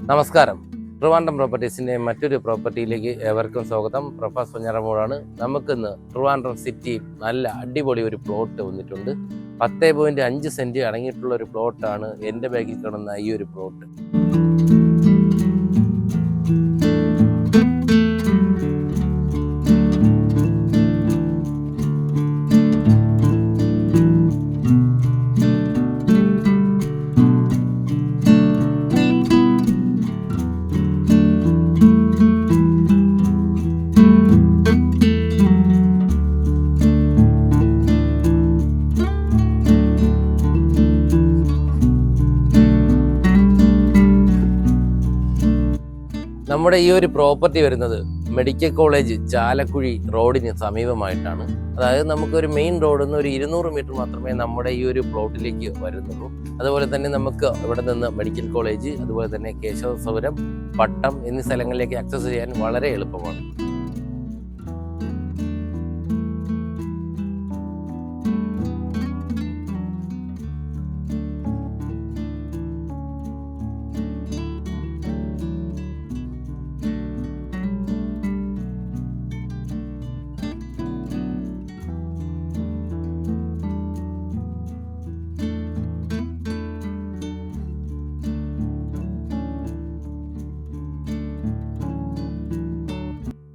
നമസ്കാരം. ട്രിവാൻഡ്രം പ്രോപ്പർട്ടീസിൻ്റെ മറ്റൊരു പ്രോപ്പർട്ടിയിലേക്ക് ഏവർക്കും സ്വാഗതം. പ്രൊഫസർ കുഞ്ഞറമൂടാണ്. നമുക്കിന്ന് ട്രിവാൻഡ്രം സിറ്റിയിൽ നല്ല അടിപൊളി ഒരു പ്ലോട്ട് വന്നിട്ടുണ്ട്. 10.5 സെൻറ്റ് അടങ്ങിയിട്ടുള്ള ഒരു പ്ലോട്ടാണ് എൻ്റെ ബാഗിൽ കിടന്ന ഈ ഒരു പ്ലോട്ട്. നമ്മുടെ ഈ ഒരു പ്രോപ്പർട്ടി വരുന്നത് മെഡിക്കൽ കോളേജ് ചാലക്കുഴി റോഡിന് സമീപമായിട്ടാണ്. അതായത് നമുക്കൊരു മെയിൻ റോഡിൽ നിന്ന് ഒരു 200 മീറ്റർ മാത്രമേ നമ്മുടെ ഈ ഒരു പ്ലോട്ടിലേക്ക് വരുന്നുള്ളൂ. അതുപോലെ തന്നെ നമുക്ക് ഇവിടെ നിന്ന് മെഡിക്കൽ കോളേജ്, അതുപോലെ തന്നെ കേശവസപുരം, പട്ടം എന്നീ സ്ഥലങ്ങളിലേക്ക് ആക്സസ് ചെയ്യാൻ വളരെ എളുപ്പമാണ്.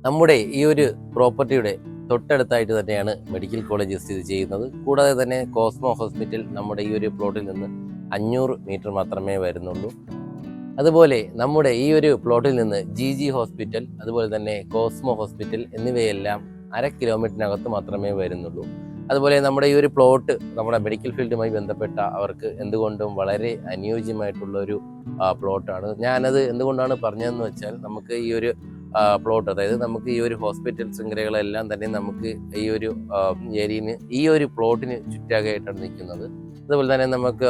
നമ്മുടെ ഈ ഒരു പ്രോപ്പർട്ടിയുടെ തൊട്ടടുത്തായിട്ട് തന്നെയാണ് മെഡിക്കൽ കോളേജ് സ്ഥിതി ചെയ്യുന്നത്. കൂടാതെ തന്നെ കോസ്മോ ഹോസ്പിറ്റൽ നമ്മുടെ ഈ ഒരു പ്ലോട്ടിൽ നിന്ന് 500 മീറ്റർ മാത്രമേ വരുന്നുള്ളൂ. അതുപോലെ നമ്മുടെ ഈ ഒരു പ്ലോട്ടിൽ നിന്ന് GG ഹോസ്പിറ്റൽ, അതുപോലെ തന്നെ കോസ്മോ ഹോസ്പിറ്റൽ എന്നിവയെല്ലാം 1/2 കിലോമീറ്ററിനകത്ത് മാത്രമേ വരുന്നുള്ളൂ. അതുപോലെ നമ്മുടെ ഈ ഒരു പ്ലോട്ട് നമ്മുടെ മെഡിക്കൽ ഫീൽഡുമായി ബന്ധപ്പെട്ട അവർക്ക് എന്തുകൊണ്ടും വളരെ അനുയോജ്യമായിട്ടുള്ളൊരു പ്ലോട്ടാണ്. ഞാനത് എന്തുകൊണ്ടാണ് പറഞ്ഞതെന്ന് വെച്ചാൽ, നമുക്ക് ഈ ഒരു പ്ലോട്ട്, അതായത് നമുക്ക് ഈ ഒരു ഹോസ്പിറ്റൽ ശൃംഖലകളെല്ലാം തന്നെ നമുക്ക് ഈ ഒരു ഏരിയന്, ഈ ഒരു പ്ലോട്ടിന് ചുറ്റാകെയായിട്ടാണ് നിൽക്കുന്നത്. അതുപോലെ തന്നെ നമുക്ക്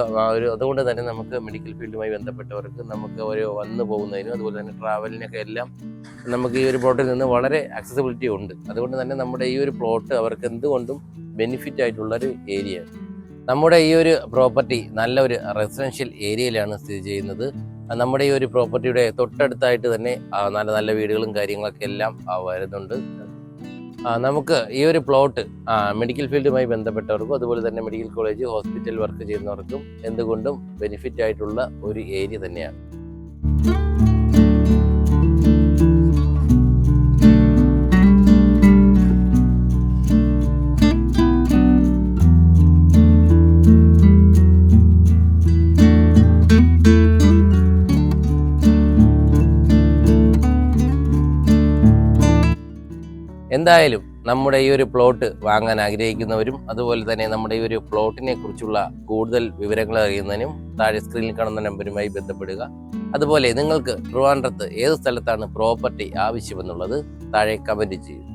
അതുകൊണ്ട് തന്നെ നമുക്ക് മെഡിക്കൽ ഫീൽഡുമായി ബന്ധപ്പെട്ടവർക്ക് നമുക്ക് ഒരു വന്നു പോകുന്നതിനും അതുപോലെ തന്നെ ട്രാവലിനൊക്കെ എല്ലാം നമുക്ക് ഈ ഒരു പ്ലോട്ടിൽ നിന്ന് വളരെ ആക്സസിബിലിറ്റി ഉണ്ട്. അതുകൊണ്ട് തന്നെ നമ്മുടെ ഈ ഒരു പ്ലോട്ട് അവർക്ക് എന്തുകൊണ്ടും ബെനിഫിറ്റ് ആയിട്ടുള്ളൊരു ഏരിയയാണ്. നമ്മുടെ ഈ ഒരു പ്രോപ്പർട്ടി നല്ലൊരു റെസിഡൻഷ്യൽ ഏരിയയിലാണ് സ്ഥിതി ചെയ്യുന്നത്. നമ്മുടെ ഈ ഒരു പ്രോപ്പർട്ടിയുടെ തൊട്ടടുത്തായിട്ട് തന്നെ നല്ല നല്ല വീടുകളും കാര്യങ്ങളൊക്കെ എല്ലാം വരുന്നുണ്ട്. നമുക്ക് ഈ ഒരു പ്ലോട്ട് മെഡിക്കൽ ഫീൽഡുമായി ബന്ധപ്പെട്ടവർക്കും അതുപോലെ തന്നെ മെഡിക്കൽ കോളേജ്, ഹോസ്പിറ്റൽ വർക്ക് ചെയ്യുന്നവർക്കും എന്തുകൊണ്ടും ബെനിഫിറ്റ് ആയിട്ടുള്ള ഒരു ഏരിയ തന്നെയാണ്. എന്തായാലും നമ്മുടെ ഈ ഒരു പ്ലോട്ട് വാങ്ങാൻ ആഗ്രഹിക്കുന്നവരും അതുപോലെ തന്നെ നമ്മുടെ ഈ ഒരു പ്ലോട്ടിനെ കുറിച്ചുള്ള കൂടുതൽ വിവരങ്ങൾ അറിയുന്നതിനും താഴെ സ്ക്രീനിൽ കാണുന്ന നമ്പറുമായി ബന്ധപ്പെടുക. അതുപോലെ നിങ്ങൾക്ക് ട്രിവാൻഡ്രത്ത് ഏത് സ്ഥലത്താണ് പ്രോപ്പർട്ടി ആവശ്യമെന്നുള്ളത് താഴെ കമൻറ്റ് ചെയ്യും.